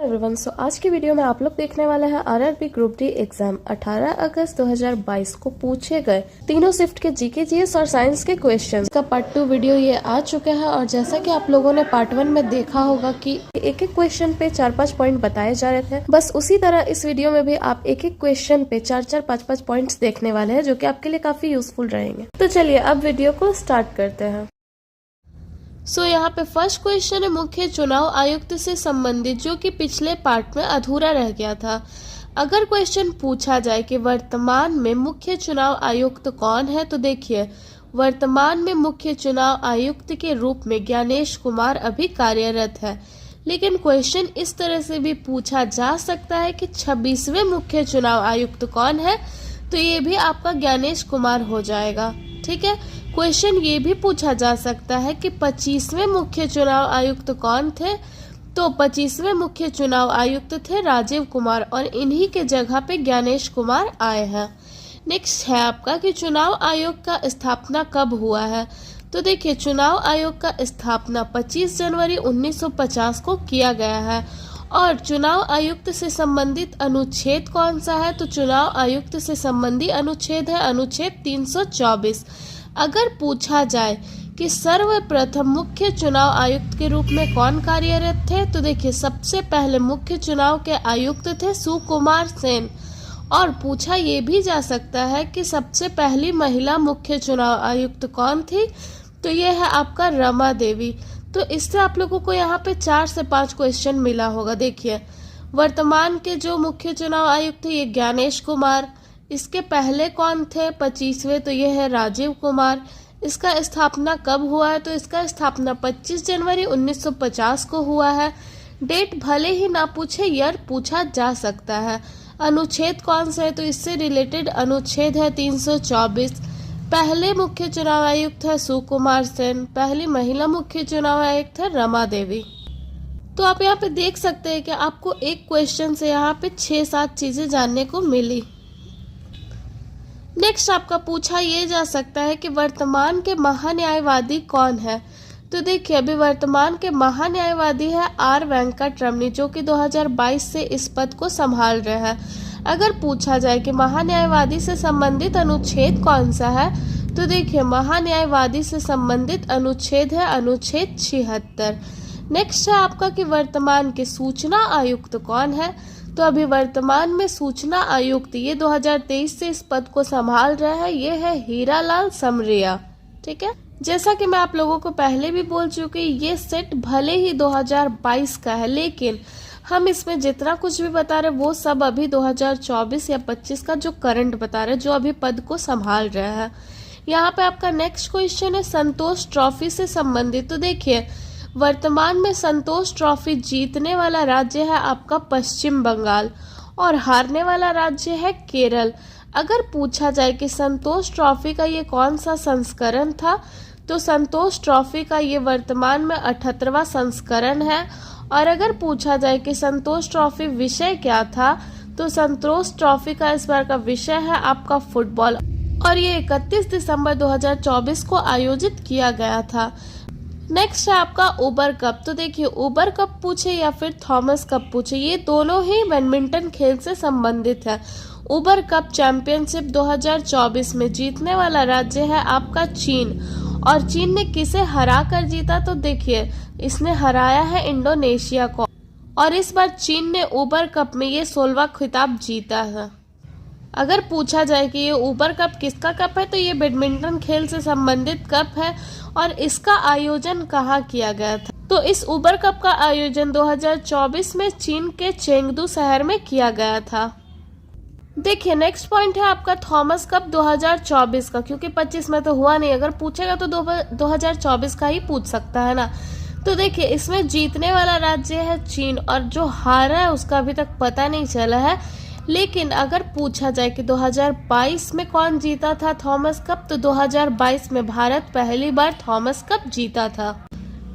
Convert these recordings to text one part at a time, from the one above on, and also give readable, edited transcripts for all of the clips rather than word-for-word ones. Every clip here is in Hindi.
एवरीवन, सो आज की वीडियो में आप लोग देखने वाले हैं आरआरबी ग्रुप डी एग्जाम 18 अगस्त 2022 को पूछे गए तीनों शिफ्ट के जीके जीएस और साइंस के क्वेश्चंस का पार्ट 2 वीडियो ये आ चुका है। और जैसा कि आप लोगों ने पार्ट 1 में देखा होगा कि एक एक क्वेश्चन पे 4-5 पॉइंट बताए जा रहे थे, बस उसी तरह इस वीडियो में भी आप एक एक क्वेश्चन पे 4-4, 5-5 पॉइंट्स देखने वाले हैं, जो कि आपके लिए काफी यूजफुल रहेंगे। तो चलिए अब वीडियो को स्टार्ट करते हैं। यहाँ पे फर्स्ट क्वेश्चन है मुख्य चुनाव आयुक्त से संबंधित, जो कि पिछले पार्ट में अधूरा रह गया था। अगर क्वेश्चन पूछा जाए कि वर्तमान में मुख्य चुनाव आयुक्त कौन है, तो देखिए वर्तमान में मुख्य चुनाव आयुक्त के रूप में ज्ञानेश कुमार अभी कार्यरत है। लेकिन क्वेश्चन इस तरह से भी पूछा जा सकता है कि 26वें मुख्य चुनाव आयुक्त कौन है, तो ये भी आपका ज्ञानेश कुमार हो जाएगा। ठीक है, क्वेश्चन ये भी पूछा जा सकता है कि 25वें मुख्य चुनाव आयुक्त कौन थे, तो 25वें मुख्य चुनाव आयुक्त थे राजीव कुमार, और इन्हीं के जगह पे ज्ञानेश कुमार आए हैं। नेक्स्ट है आपका कि चुनाव आयोग का स्थापना कब हुआ है, तो देखिए चुनाव आयोग का स्थापना 25 जनवरी 1950 को किया गया है। और चुनाव आयुक्त से संबंधित अनुच्छेद कौन सा है, तो चुनाव आयुक्त से संबंधी अनुच्छेद है अनुच्छेद 324। अगर पूछा जाए कि सर्वप्रथम मुख्य चुनाव आयुक्त के रूप में कौन कार्यरत थे, तो देखिए सबसे पहले मुख्य चुनाव के आयुक्त थे सुकुमार सेन। और पूछा ये भी जा सकता है कि सबसे पहली महिला मुख्य चुनाव आयुक्त कौन थी, तो ये है आपका रमा देवी। तो इससे आप लोगों को यहाँ पे 4 से 5 क्वेश्चन मिला होगा। देखिए वर्तमान के जो मुख्य चुनाव आयुक्त थे ये ज्ञानेश कुमार, इसके पहले कौन थे 25वें, तो ये है राजीव कुमार। इसका स्थापना कब हुआ है, तो इसका स्थापना 25 जनवरी 1950 को हुआ है। डेट भले ही ना पूछे, ईयर पूछा जा सकता है। अनुच्छेद कौन सा है, तो इससे रिलेटेड अनुच्छेद है 324। पहले मुख्य चुनाव आयुक्त है सुकुमार सेन, पहली महिला मुख्य चुनाव आयुक्त है रमा देवी। तो आप यहाँ पे देख सकते हैं कि आपको एक क्वेश्चन से यहाँ पे 6-7 चीजें जानने को मिली। नेक्स्ट आपका पूछा ये जा सकता है कि वर्तमान के महान्यायवादी कौन है, तो देखिए अभी वर्तमान के महान्यायवादी है आर वेंकट रमनी, जो कि 2022 से इस पद को संभाल रहे हैं। अगर पूछा जाए कि महान्यायवादी से संबंधित अनुच्छेद कौन सा है, तो देखिए महान्यायवादी से संबंधित अनुच्छेद है अनुच्छेद 76। नेक्स्ट है आपका कि वर्तमान के सूचना आयुक्त कौन है, तो अभी वर्तमान में सूचना आयुक्त ये 2023 से इस पद को संभाल रहा है, ये है हीरालाल समरिया। ठीक है, जैसा कि मैं आप लोगों को पहले भी बोल चुकी, ये सेट भले ही 2022 का है, लेकिन हम इसमें जितना कुछ भी बता रहे वो सब अभी 2024 या 25 का जो करंट बता रहे, जो अभी पद को संभाल रहा है। यहाँ पे आपका नेक्स्ट क्वेश्चन है संतोष ट्रॉफी से संबंधित, तो देखिए वर्तमान में संतोष ट्रॉफी जीतने वाला राज्य है आपका पश्चिम बंगाल और हारने वाला राज्य है केरल। अगर पूछा जाए कि संतोष ट्रॉफी का ये कौन सा संस्करण था, तो संतोष ट्रॉफी का ये वर्तमान में 78वां संस्करण है। और अगर पूछा जाए कि संतोष ट्रॉफी विषय क्या था, तो संतोष ट्रॉफी का इस बार का विषय है आपका फुटबॉल, और ये 31 दिसंबर 2024 को आयोजित किया गया था। नेक्स्ट है आपका उबर कप, तो देखिए उबर कप पूछे या फिर थॉमस कप पूछे, ये दोनों ही बैडमिंटन खेल से संबंधित है। उबर कप चैंपियनशिप 2024 में जीतने वाला राज्य है आपका चीन, और चीन ने किसे हरा कर जीता, तो देखिए इसने हराया है इंडोनेशिया को, और इस बार चीन ने उबर कप में ये 16वां खिताब जीता है। अगर पूछा जाए कि ये उबर कप किसका कप है, तो ये बैडमिंटन खेल से संबंधित कप है, और इसका आयोजन कहाँ किया गया था, तो इस उबर कप का आयोजन 2024 में चीन के चेंगडू शहर में किया गया था। देखिए नेक्स्ट पॉइंट है आपका थॉमस कप 2024 का, क्योंकि 25 में तो हुआ नहीं, अगर पूछेगा तो 2024 का ही पूछ सकता है ना। तो देखिए इसमें जीतने वाला राज्य है चीन, और जो हारा है उसका अभी तक पता नहीं चला है। लेकिन अगर पूछा जाए कि 2022 में कौन जीता था थॉमस कप, तो 2022 में भारत पहली बार थॉमस कप जीता था।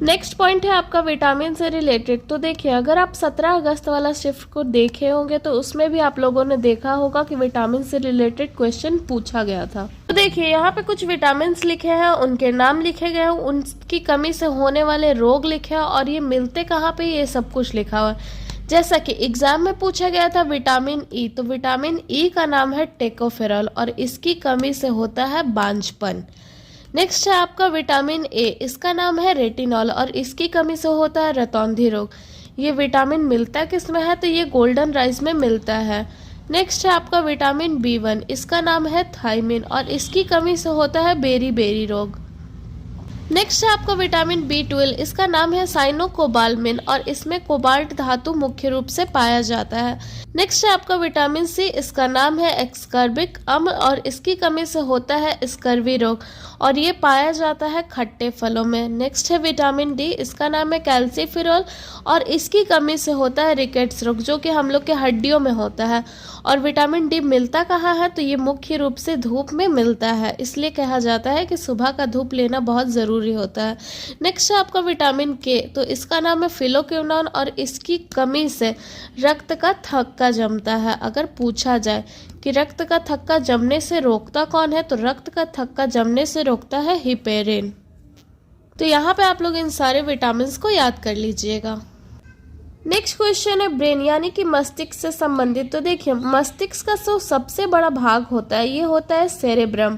नेक्स्ट पॉइंट है आपका विटामिन से रिलेटेड, तो देखिए अगर आप 17 अगस्त वाला शिफ्ट को देखे होंगे तो उसमें भी आप लोगों ने देखा होगा कि विटामिन से रिलेटेड क्वेश्चन पूछा गया था। तो देखिए यहाँ पे कुछ विटामिन लिखे हैं, उनके नाम लिखे गए हैं, उनकी कमी से होने वाले रोग लिखे हैं, और ये मिलते कहाँ पे ये सब कुछ लिखा हुआ है। जैसा कि एग्जाम में पूछा गया था विटामिन ई, तो विटामिन ई का नाम है टेकोफेरॉल और इसकी कमी से होता है बांझपन। नेक्स्ट है आपका विटामिन ए, इसका नाम है रेटिनॉल और इसकी कमी से होता है रतौंधी रोग। ये विटामिन मिलता किस में है, तो ये गोल्डन राइस में मिलता है। नेक्स्ट है आपका विटामिन बी1, इसका नाम है थायमिन और इसकी कमी से होता है बेरी बेरी रोग। नेक्स्ट है आपका विटामिन बी12, इसका नाम है साइनोकोबालमिन और इसमें कोबाल्ट धातु मुख्य रूप से पाया जाता है। नेक्स्ट है आपका विटामिन सी, इसका नाम है एक्सकर्बिक अम्ल और इसकी कमी से होता है स्कर्वी रोग और ये पाया जाता है खट्टे फलों में। नेक्स्ट है विटामिन डी, इसका नाम है कैल्सीफिरोल और इसकी कमी से होता है रिकेट्स रोग जो कि हम लोग के हड्डियों में होता है। और विटामिन डी मिलता कहाँ है, तो ये मुख्य रूप से धूप में मिलता है, इसलिए कहा जाता है कि सुबह का धूप लेना बहुत ज़रूरी होता है। नेक्स्ट है आपका विटामिन के, तो इसका नाम है फिलोक्विनोन और इसकी कमी से रक्त का थक्का जमता है। अगर पूछा जाए कि रक्त का थक्का जमने से रोकता कौन है, तो रक्त का थक्का जमने से रोकता है हिपेरिन। तो यहाँ पे आप लोग इन सारे विटामिन को याद कर लीजिएगा। नेक्स्ट क्वेश्चन है ब्रेन यानी कि मस्तिष्क से संबंधित। तो देखिए मस्तिष्क का जो सबसे बड़ा भाग होता है ये होता है सेरेब्रम,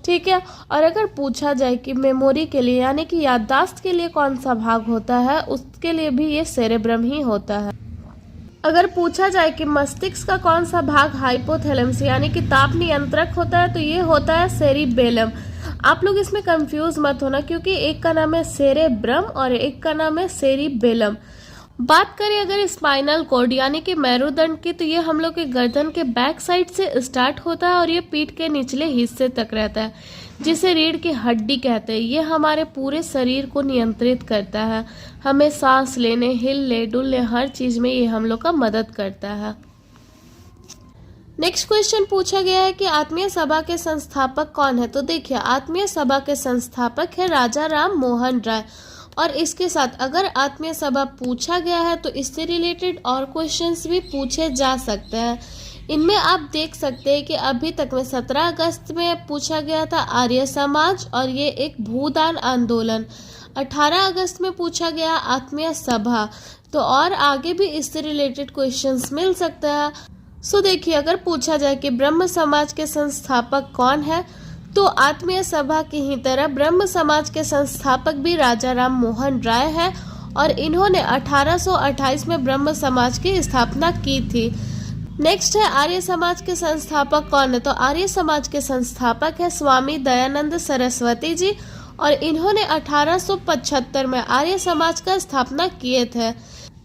ठीक है। और अगर पूछा जाए कि मेमोरी के लिए यानी कि याददाश्त के लिए कौन सा भाग होता है, उसके लिए भी ये सेरेब्रम ही होता है। अगर पूछा जाए कि मस्तिष्क का कौन सा भाग हाइपोथैलेमस यानी कि ताप नियंत्रक होता है, तो ये होता है सेरिबेलम। आप लोग इसमें कंफ्यूज मत होना क्योंकि एक का नाम है सेरेब्रम और एक का नाम है सेरिबेलम। बात करें अगर स्पाइनल कॉर्ड यानी कि मेरुदंड की, तो ये हम लोग के गर्दन के बैक साइड से स्टार्ट होता है और ये पीठ के निचले हिस्से तक रहता है, जिसे रीढ़ की हड्डी कहते हैं। ये हमारे पूरे शरीर को नियंत्रित करता है, हमें सांस लेने, हिलने डुलने हर चीज में ये हम लोग का मदद करता है। नेक्स्ट क्वेश्चन पूछा गया है कि आत्मीय सभा के संस्थापक कौन है। तो देखिए आत्मीय सभा के संस्थापक है राजा राम मोहन राय। और इसके साथ अगर आत्मीय सभा पूछा गया है तो इससे रिलेटेड और क्वेश्चंस भी पूछे जा सकते हैं। इनमें आप देख सकते हैं कि अभी तक में 17 अगस्त में पूछा गया था आर्य समाज और ये एक भूदान आंदोलन। 18 अगस्त में पूछा गया आत्मीय सभा, तो और आगे भी इससे रिलेटेड क्वेश्चंस मिल सकते हैं। सो देखिए अगर पूछा जाए कि ब्रह्म समाज के संस्थापक कौन है, तो आत्मीय सभा की ही तरह ब्रह्म समाज के संस्थापक भी राजा राम मोहन राय है और इन्होंने 1828 में ब्रह्म समाज की स्थापना की थी। नेक्स्ट है आर्य समाज के संस्थापक कौन है। तो आर्य समाज के संस्थापक है स्वामी दयानंद सरस्वती जी और इन्होंने 1875 में आर्य समाज का स्थापना किए थे।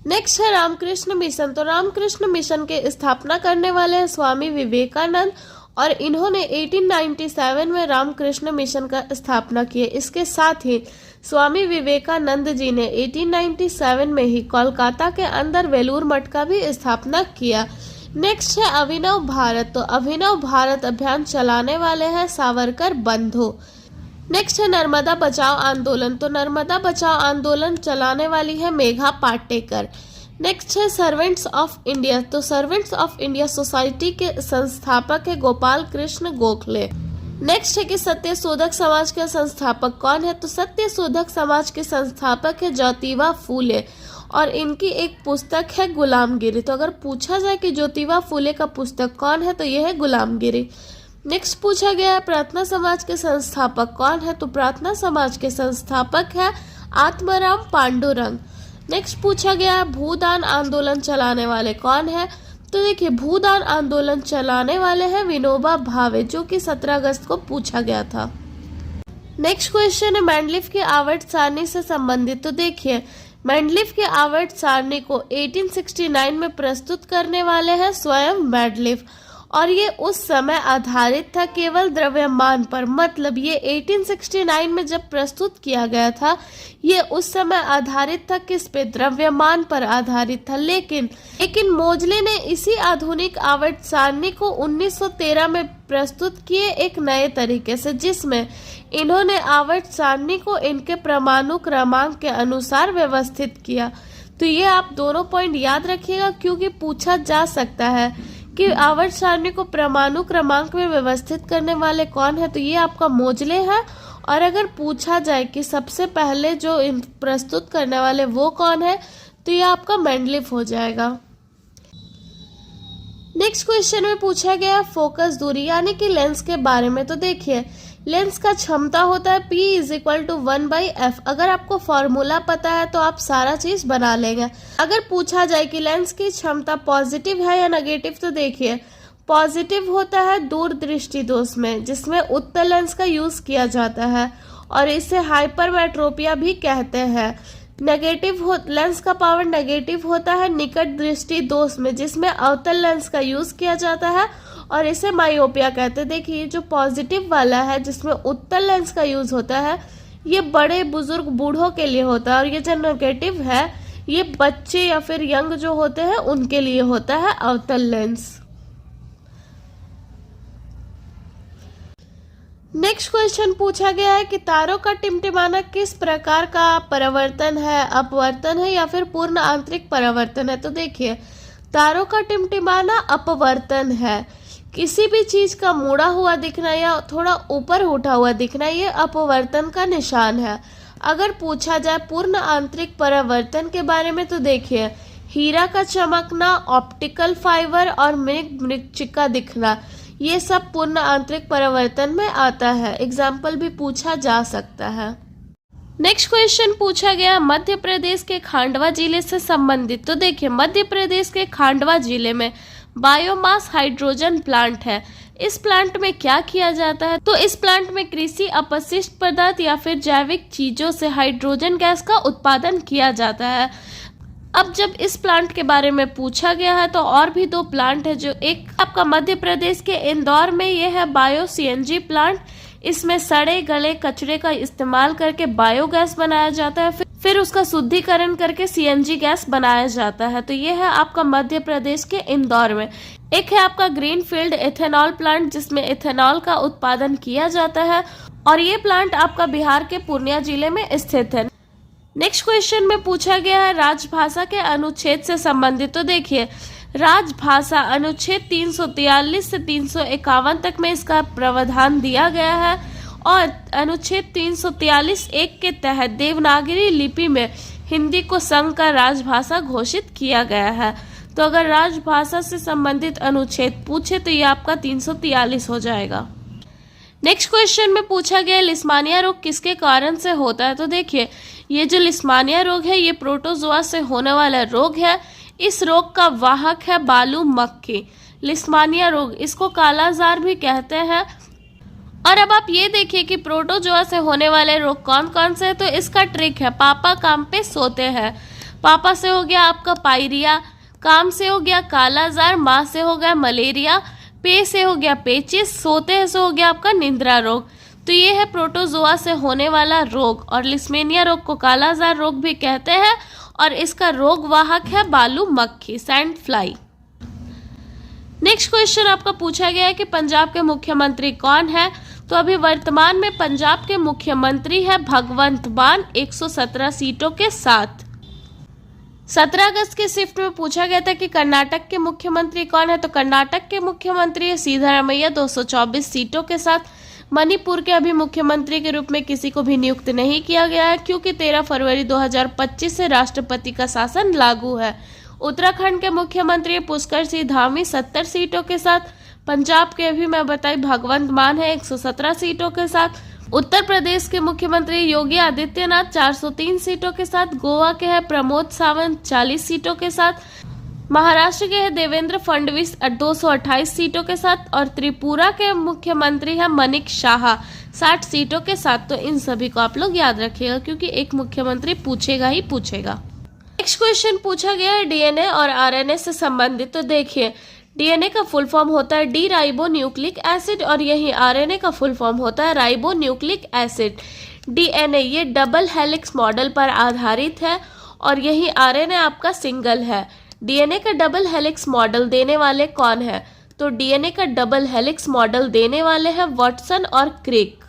नेक्स्ट है रामकृष्ण मिशन। तो रामकृष्ण मिशन के स्थापना करने वाले हैं स्वामी विवेकानंद और इन्होंने 1897 में रामकृष्ण मिशन का स्थापना की है। इसके साथ ही स्वामी विवेकानंद जी ने 1897 में ही कोलकाता के अंदर वेलूर मठ का भी स्थापना किया। नेक्स्ट है अभिनव भारत। तो अभिनव भारत अभियान चलाने वाले हैं सावरकर बंधु। नेक्स्ट है नर्मदा बचाओ आंदोलन। तो नर्मदा बचाओ आंदोलन चलाने वाली है मेघा पाटेकर। नेक्स्ट है सर्वेंट्स ऑफ इंडिया। तो सर्वेंट्स ऑफ इंडिया सोसाइटी के संस्थापक है गोपाल कृष्ण गोखले। नेक्स्ट है कि सत्यशोधक समाज के संस्थापक कौन है। तो सत्यशोधक समाज के संस्थापक है ज्योतिबा फूले और इनकी एक पुस्तक है गुलामगिरी। तो अगर पूछा जाए कि ज्योतिबा फूले का पुस्तक कौन है, तो यह है गुलामगिरी। नेक्स्ट पूछा गया है प्रार्थना समाज के संस्थापक कौन है। तो प्रार्थना समाज के संस्थापक है आत्माराम पांडुरंग। नेक्स्ट पूछा गया है भूदान आंदोलन चलाने वाले कौन है। तो देखिए भूदान आंदोलन चलाने वाले हैं विनोबा भावे, जो कि 17 अगस्त को पूछा गया था। नेक्स्ट क्वेश्चन है मेंडलीफ के आवर्त सारणी से संबंधित। तो देखिए मेंडलीफ के आवर्त सारणी को 1869 में प्रस्तुत करने वाले हैं स्वयं मेंडलीफ और ये उस समय आधारित था केवल द्रव्यमान पर। मतलब ये 1869 में जब प्रस्तुत किया गया था ये उस समय आधारित था किस पे, द्रव्यमान पर आधारित था। लेकिन मोजले ने इसी आधुनिक आवर्त सारणी को 1913 में प्रस्तुत किए एक नए तरीके से, जिसमें इन्होंने आवर्त सारणी को इनके परमाणु क्रमांक के अनुसार व्यवस्थित किया। तो ये आप दोनों पॉइंट याद रखिएगा क्योंकि पूछा जा सकता है कि आवर्त सारणी को परमाणु क्रमांक में व्यवस्थित करने वाले कौन है। तो ये आपका मोजले है और अगर पूछा जाए कि सबसे पहले जो प्रस्तुत करने वाले वो कौन है, तो ये आपका मेंडलीफ हो जाएगा। नेक्स्ट क्वेश्चन में पूछा गया है फोकस दूरी यानी कि लेंस के बारे में। तो देखिए लेंस का क्षमता होता है P = 1/f। अगर आपको फॉर्मूला पता है तो आप सारा चीज बना लेंगे। अगर पूछा जाए कि लेंस की क्षमता पॉजिटिव है या नेगेटिव, तो देखिए पॉजिटिव होता है दूरदृष्टि दोष में, जिसमें उत्तल लेंस का यूज किया जाता है और इसे हाइपरमेट्रोपिया भी कहते हैं। लेंस का पावर नेगेटिव होता है निकट दृष्टि दोष में, जिसमें अवतल लेंस का यूज किया जाता है और इसे मायोपिया कहते हैं। देखिए जो पॉजिटिव वाला है जिसमें उत्तल लेंस का यूज होता है ये बड़े बुजुर्ग बूढ़ों के लिए होता है, और ये जो नेगेटिव है ये बच्चे या फिर यंग जो होते हैं उनके लिए होता है अवतल लेंस। नेक्स्ट क्वेश्चन पूछा गया है कि तारों का टिमटिमाना किस प्रकार का परावर्तन है, अपवर्तन है या फिर पूर्ण आंतरिक परावर्तन है। तो देखिए तारों का टिमटिमाना अपवर्तन है। किसी भी चीज का मुड़ा हुआ दिखना या थोड़ा ऊपर उठा हुआ दिखना ये अपवर्तन का निशान है। अगर पूछा जाए पूर्ण आंतरिक परावर्तन के बारे में तो देखिए हीरा का चमकना, ऑप्टिकल फाइबर और मृच्छिका दिखना ये सब पूर्ण आंतरिक परावर्तन में आता है। एग्जाम्पल भी पूछा जा सकता है। नेक्स्ट क्वेश्चन पूछा गया मध्य प्रदेश के खांडवा जिले से संबंधित। तो देखिए मध्य प्रदेश के खांडवा जिले में बायोमास हाइड्रोजन प्लांट है। इस प्लांट में क्या किया जाता है, तो इस प्लांट में कृषि अपशिष्ट पदार्थ या फिर जैविक चीजों से हाइड्रोजन गैस का उत्पादन किया जाता है। अब जब इस प्लांट के बारे में पूछा गया है तो और भी दो प्लांट है, जो एक आपका मध्य प्रदेश के इंदौर में ये है बायो CNG प्लांट। इसमें सड़े गले कचरे का इस्तेमाल करके बायोगैस बनाया जाता है, फिर उसका शुद्धिकरण करके CNG गैस बनाया जाता है। तो ये है आपका मध्य प्रदेश के इंदौर में। एक है आपका ग्रीनफील्ड एथेनॉल प्लांट जिसमें एथेनॉल का उत्पादन किया जाता है और ये प्लांट आपका बिहार के पूर्णिया जिले में स्थित है। नेक्स्ट क्वेश्चन में पूछा गया है राजभाषा के अनुच्छेद से संबंधित। तो देखिए राजभाषा अनुच्छेद 343 से 351 तक में इसका प्रावधान दिया गया है और अनुच्छेद 343(1) के तहत देवनागरी लिपि में हिंदी को संघ का राजभाषा घोषित किया गया है। तो अगर राजभाषा से संबंधित अनुच्छेद पूछे तो ये आपका 343 हो जाएगा। नेक्स्ट क्वेश्चन में पूछा गया लिस्मानिया रोग किसके कारण से होता है। तो देखिए ये जो लिस्मानिया रोग है ये प्रोटोजोआ से होने वाला रोग है। इस रोग का वाहक है बालू मक्खी। लिस्मानिया रोग इसको कालाजार भी कहते हैं। और अब आप ये देखिए कि प्रोटोजोआ से होने वाले रोग कौन कौन से हैं। तो इसका ट्रिक है पापा काम पे सोते हैं। पापा से हो गया आपका पायरिया, काम से हो गया कालाजार, माँ से हो गया मलेरिया, पे से हो गया पेचिस, सोते से हो गया आपका निंद्रा रोग। तो ये है प्रोटोजोआ से होने वाला रोग और लिस्मेनिया रोग को कालाजार रोग भी कहते हैं और इसका रोग वाहक है बालू मक्खी, सैंड फ्लाई। नेक्स्ट क्वेश्चन आपका पूछा गया है कि पंजाब के मुख्यमंत्री कौन है। तो अभी वर्तमान में पंजाब के मुख्यमंत्री है भगवंत मान 117 सीटों के साथ। 17 अगस्त के शिफ्ट में पूछा गया था कि कर्नाटक के मुख्यमंत्री कौन है। तो कर्नाटक के मुख्यमंत्री है सिद्धारमैया 224 सीटों के साथ। मणिपुर के अभी मुख्यमंत्री के रूप में किसी को भी नियुक्त नहीं किया गया है क्योंकि 13 फरवरी 2025 से राष्ट्रपति का शासन लागू है। उत्तराखंड के मुख्यमंत्री पुष्कर सिंह धामी 70 सीटों के साथ। पंजाब के अभी मैं बताई भगवंत मान है 117 सीटों के साथ। उत्तर प्रदेश के मुख्यमंत्री योगी आदित्यनाथ 403 सीटों के साथ। गोवा के है प्रमोद सावंत 40 सीटों के साथ। महाराष्ट्र के है देवेंद्र फडणवीस 228 सीटों के साथ और त्रिपुरा के मुख्यमंत्री है मनिक शाह 60 सीटों के साथ। तो इन सभी को आप लोग याद रखिएगा क्योंकि एक मुख्यमंत्री पूछेगा ही पूछेगा। नेक्स्ट क्वेश्चन पूछा गया है डीएनए और आरएनए से संबंधित। तो देखिए डीएनए का फुल फॉर्म होता है डी राइबो न्यूक्लिक एसिड और यही आरएनए का फुल फॉर्म होता है राइबो न्यूक्लिक एसिड। डीएनए ये डबल हेलिक्स मॉडल पर आधारित है और यही आरएनए आपका सिंगल है। डीएनए का डबल हेलिक्स मॉडल देने वाले कौन है। तो डीएनए का डबल हेलिक्स मॉडल देने वाले हैं वाटसन और क्रिक।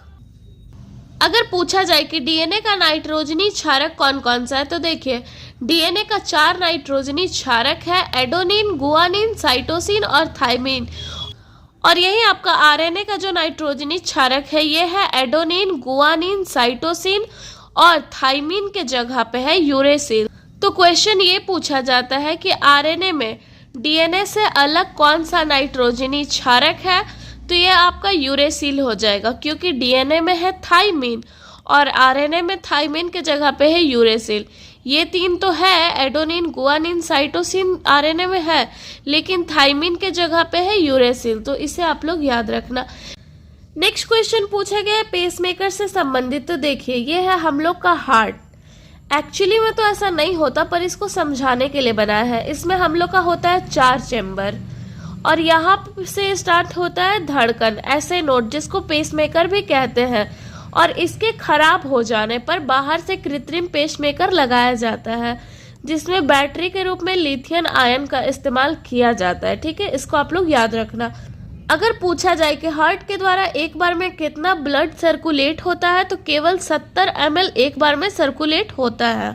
अगर पूछा जाए कि डीएनए का नाइट्रोजनी क्षारक कौन कौन सा है। तो देखिए डीएनए का 4 नाइट्रोजनी क्षारक है एडोनिन, गुआनिन, साइटोसिन और थाइमिन। और यही आपका आरएनए का जो नाइट्रोजनी क्षारक है ये है एडोनिन, गुआनिन, साइटोसिन और थाइमिन के जगह पे है यूरेसिल। तो क्वेश्चन ये पूछा जाता है कि आरएनए में डीएनए से अलग कौन सा नाइट्रोजनी क्षारक है? तो ये आपका यूरेसिल हो जाएगा, क्योंकि डीएनए में है थाइमिन और आरएनए में थाइमिन के जगह पे है यूरेसिल। ये तीन तो है, एडोनिन, गुआनिन, साइटोसिन आरएनए में है, लेकिन थाइमिन के जगह पे है यूरेसिल, तो इसे आप लोग याद रखना। नेक्स्ट क्वेश्चन पूछा गया है पेसमेकर से संबंधित। तो देखिए, ये है हम लोग का हार्ट। एक्चुअली में तो ऐसा नहीं होता, पर इसको समझाने के लिए बनाया है। इसमें हम लोग का होता है 4 चैम्बर और यहाँ से स्टार्ट होता है धड़कन, ऐसे नोट, जिसको पेसमेकर भी कहते हैं। और इसके खराब हो जाने पर बाहर से कृत्रिम पेसमेकर लगाया जाता है, जिसमें बैटरी के रूप में लिथियम आयन का इस्तेमाल किया जाता है। ठीक है, इसको आप लोग याद रखना। अगर पूछा जाए कि हार्ट के द्वारा एक बार में कितना ब्लड सर्कुलेट होता है, तो केवल 70 ml एक बार में सर्कुलेट होता है।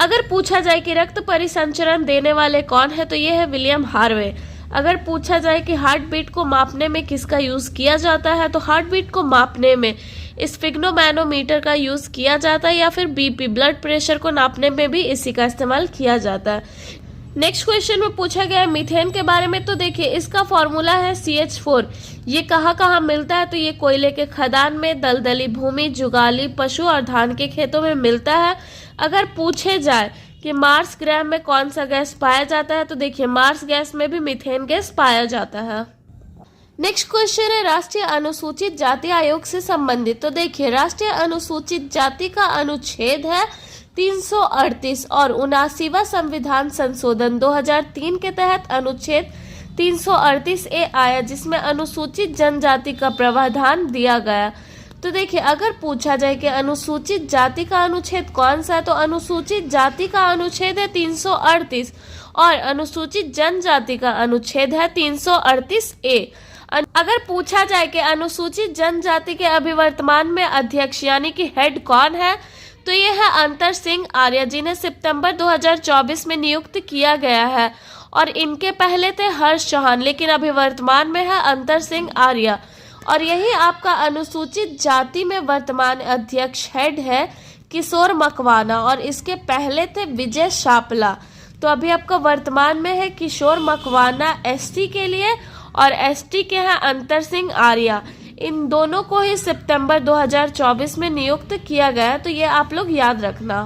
अगर पूछा जाए कि रक्त परिसंचरण देने वाले कौन है, तो ये है विलियम हार्वे। अगर पूछा जाए कि हार्ट बीट को मापने में किसका यूज किया जाता है, तो हार्ट बीट को मापने में स्फिग्नोमैनोमीटर का यूज किया जाता है, या फिर बीपी ब्लड प्रेशर को नापने में भी इसी का इस्तेमाल किया जाता है। नेक्स्ट क्वेश्चन में पूछा गया है मीथेन के बारे में। तो देखिए, इसका फॉर्मूला है CH4। ये कहाँ कहाँ मिलता है? तो ये कोयले के खदान में, दलदली भूमि, जुगाली, पशु और धान के खेतों में मिलता है। अगर पूछे जाए कि मार्स ग्रह में कौन सा गैस पाया जाता है, तो देखिए मार्स गैस में भी मीथेन गैस पाया जाता है। नेक्स्ट क्वेश्चन है राष्ट्रीय अनुसूचित जाति आयोग से संबंधित। तो देखिए, राष्ट्रीय अनुसूचित जाति का अनुच्छेद है 338 और 79वां संविधान संशोधन 2003 के तहत अनुच्छेद 338A आया, जिसमें अनुसूचित जनजाति का प्रावधान दिया गया। तो देखिए, अगर पूछा जाए कि अनुसूचित जाति का अनुच्छेद कौन सा है, तो अनुसूचित जाति का अनुच्छेद है 338 और अनुसूचित जनजाति का अनुच्छेद है 338A। अगर पूछा जाए कि अनुसूचित जनजाति के अभी वर्तमान में अध्यक्ष यानी कि हेड कौन है, तो ये है अंतर सिंह आर्य, जिन्हें सितंबर 2024 में नियुक्त किया गया है। और इनके पहले थे हर्ष चौहान, लेकिन अभी वर्तमान में है अंतर सिंह आर्य। और यही आपका अनुसूचित जाति में वर्तमान अध्यक्ष हेड है किशोर मकवाना, और इसके पहले थे विजय शापला। तो अभी आपका वर्तमान में है किशोर मकवाना एसटी के लिए, और एसटी के हैं अंतर सिंह आर्य। इन दोनों को ही सितंबर 2024 में नियुक्त किया गया, तो ये आप लोग याद रखना।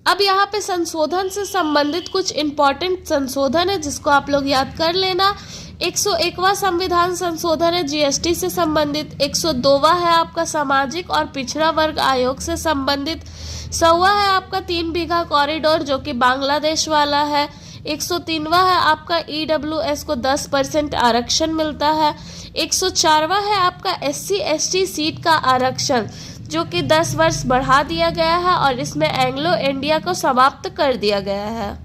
अब यहाँ पे संशोधन से संबंधित कुछ इम्पोर्टेंट संशोधन है, जिसको आप लोग याद कर लेना। 101वां संविधान संशोधन है जीएसटी से संबंधित। 102वां है आपका सामाजिक और पिछड़ा वर्ग आयोग से संबंधित। 100वां है आपका 3 बीघा कॉरिडोर, जो कि बांग्लादेश वाला है। 103वां है आपका ईडब्ल्यूएस को 10% आरक्षण मिलता है। 104वां है आपका SC/ST सीट का आरक्षण, जो कि 10 वर्ष बढ़ा दिया गया है, और इसमें एंग्लो इंडिया को समाप्त कर दिया गया है।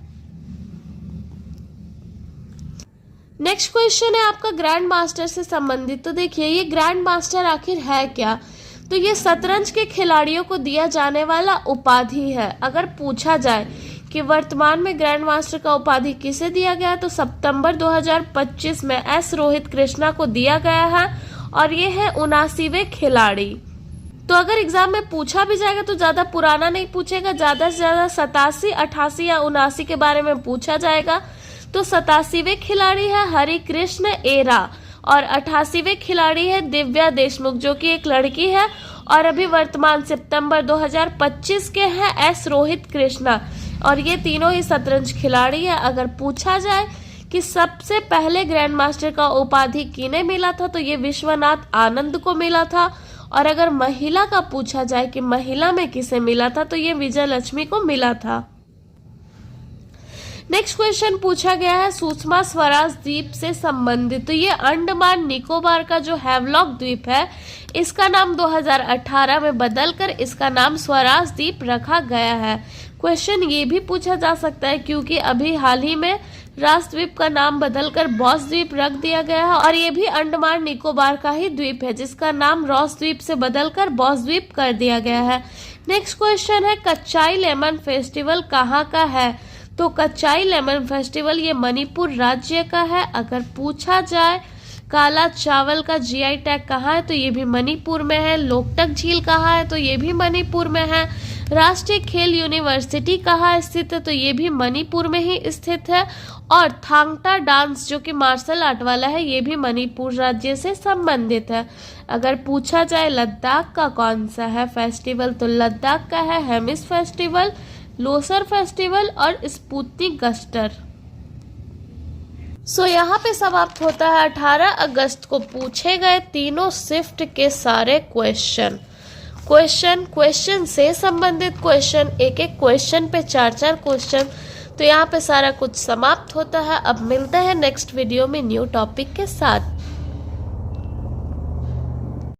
नेक्स्ट क्वेश्चन है आपका ग्रैंड मास्टर से संबंधित। तो देखिए, ये ग्रैंड मास्टर आखिर है क्या? तो ये शतरंज के खिलाड़ियों को दिया जाने वाला उपाधि है। अगर पूछा जाए कि वर्तमान में ग्रैंड मास्टर का उपाधि किसे दिया गया, तो सितंबर 2025 में S रोहित कृष्णा को दिया गया है, और ये है 79वें खिलाड़ी। तो अगर एग्जाम में पूछा भी जाएगा तो ज्यादा पुराना नहीं पूछेगा, ज्यादा से ज्यादा 87, 88 या 79 के बारे में पूछा जाएगा। तो 87वें खिलाड़ी है हरि कृष्ण एरा, और 88वें खिलाड़ी है दिव्या देशमुख, जो कि एक लड़की है, और अभी वर्तमान सितंबर 2025 के हैं S रोहित कृष्णा, और ये तीनों ही शतरंज खिलाड़ी है। अगर पूछा जाए कि सबसे पहले ग्रैंड मास्टर का उपाधि किन्हें मिला था, तो ये विश्वनाथ आनंद को मिला था। और अगर महिला का पूछा जाए कि महिला में किसे मिला था, तो ये विजय लक्ष्मी को मिला था। नेक्स्ट क्वेश्चन पूछा गया है सुषमा स्वराज द्वीप से संबंधित। तो ये अंडमान निकोबार का जो हैवलॉक द्वीप है, इसका नाम 2018 में बदलकर इसका नाम स्वराज द्वीप रखा गया है। क्वेश्चन ये भी पूछा जा सकता है, क्योंकि अभी हाल ही में राजद्वीप का नाम बदलकर बॉस द्वीप रख दिया गया है, और ये भी अंडमान निकोबार का ही द्वीप है, जिसका नाम रॉस द्वीप से बदलकर बॉस द्वीप कर दिया गया है। नेक्स्ट क्वेश्चन है कच्चाई लेमन फेस्टिवल कहाँ का है? तो कच्चाई लेमन फेस्टिवल ये मणिपुर राज्य का है। अगर पूछा जाए काला चावल का जीआई टैग कहाँ है, तो ये भी मणिपुर में है। लोकटक झील कहाँ है, तो ये भी मणिपुर में है। राष्ट्रीय खेल यूनिवर्सिटी कहाँ स्थित है? तो ये भी मणिपुर में ही स्थित है। और थांगटा डांस जो कि मार्शल आर्ट वाला है, ये भी मणिपुर राज्य से संबंधित है। अगर पूछा जाए लद्दाख का कौन सा है फेस्टिवल, तो लद्दाख का है हेमिस फेस्टिवल, लोसर फेस्टिवल और स्पुतनिक गस्टर। यहाँ पे समाप्त होता है 18 अगस्त को पूछे गए तीनों शिफ्ट के सारे क्वेश्चन से संबंधित क्वेश्चन, एक एक क्वेश्चन पे 4-4 क्वेश्चन। तो यहाँ पे सारा कुछ समाप्त होता है। अब मिलते हैं नेक्स्ट वीडियो में न्यू टॉपिक के साथ।